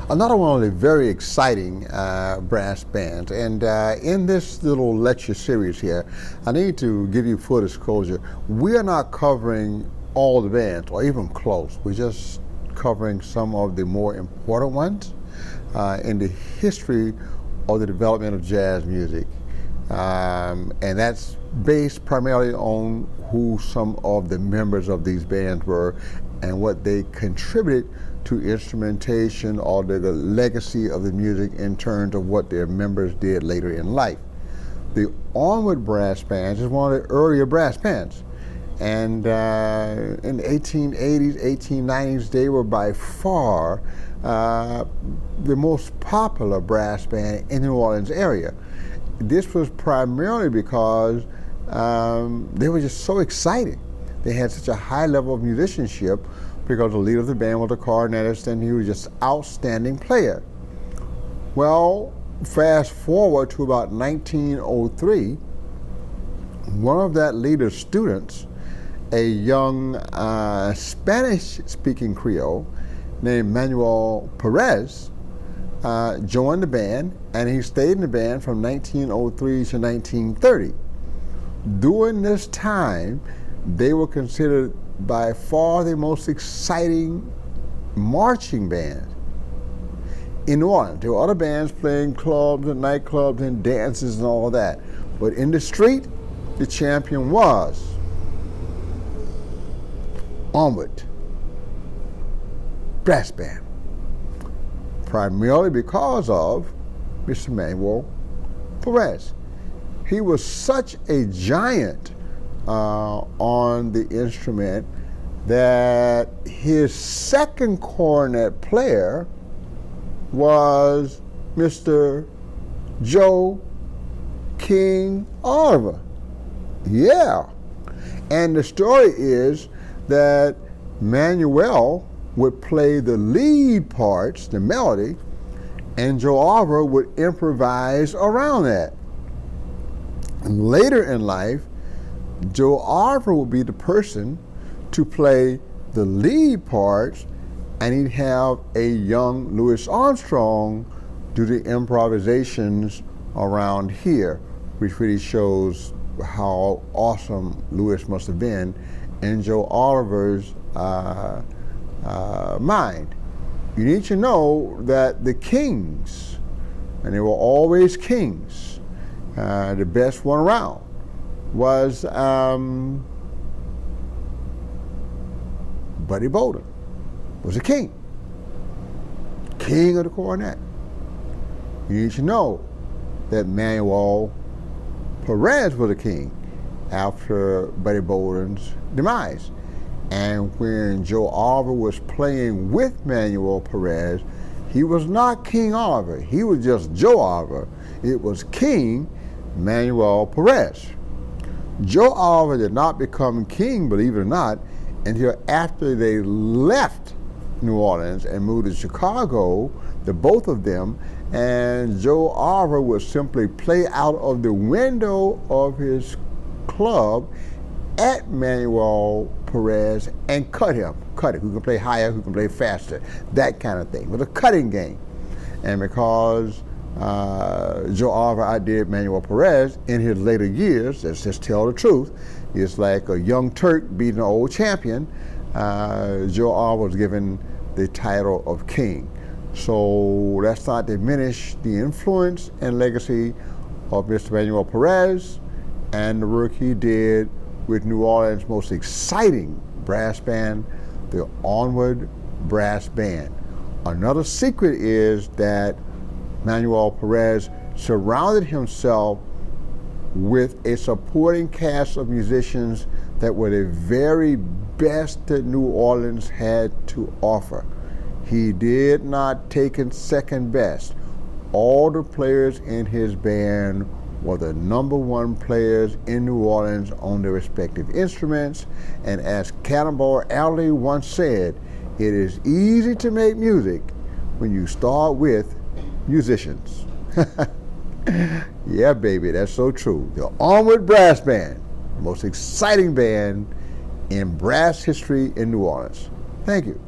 Another one of the very exciting brass bands. And in this little lecture series here, I need to give you full disclosure. We are not covering all the bands, or even close. We're just covering some of the more important ones in the history of the development of jazz music. And that's based primarily on who some of the members of these bands were and what they contributed to instrumentation or the legacy of the music in terms of what their members did later in life. The Onward brass band is one of the earlier brass bands. And in the 1880s, 1890s, they were by far the most popular brass band in the New Orleans area. This was primarily because they were just so exciting. They had such a high level of musicianship because the leader of the band was a cornetist and he was just an outstanding player. Well, fast forward to about 1903, one of that leader's students, a young Spanish-speaking Creole named Manuel Perez, joined the band, and he stayed in the band from 1903 to 1930. During this time, they were considered by far the most exciting marching band in New Orleans. There were other bands playing clubs and nightclubs and dances and all that, but in the street, the champion was Onward brass band, primarily because of Mr. Manuel Perez. He was such a giant on the instrument that his second cornet player was Mr. Joe King Oliver. Yeah. And the story is that Manuel would play the lead parts, the melody, and Joe Oliver would improvise around that. And later in life, Joe Oliver would be the person to play the lead parts, and he'd have a young Louis Armstrong do the improvisations around here, which really shows how awesome Louis must have been in Joe Oliver's mind. You need to know that the kings, and they were always kings, the best one around, was Buddy Bolden, was a king of the cornet. You need to know that Manuel Perez was a king after Buddy Bolden's demise. And when Joe Oliver was playing with Manuel Perez, he was not King Oliver. He was just Joe Oliver. It was King Manuel Perez. Joe Oliver did not become king, believe it or not, until after they left New Orleans and moved to Chicago, the both of them, and Joe Oliver would simply play out of the window of his club at Manuel Perez and cut him. Who can play higher, who can play faster, that kind of thing. It was a cutting game. And because Joe Oliver outdid Manuel Perez in his later years, let's just tell the truth, it's like a young Turk beating an old champion. Joe Oliver was given the title of king. So let's not diminish the influence and legacy of Mr. Manuel Perez and the work he did with New Orleans' most exciting brass band, the Onward Brass Band. Another secret is that Manuel Perez surrounded himself with a supporting cast of musicians that were the very best that New Orleans had to offer. He did not take it second best. All the players in his band were the #1 players in New Orleans on their respective instruments. And as Cannonball Adderley once said, it is easy to make music when you start with musicians. Yeah, baby, that's so true. The Onward Brass Band, the most exciting band in brass history in New Orleans. Thank you.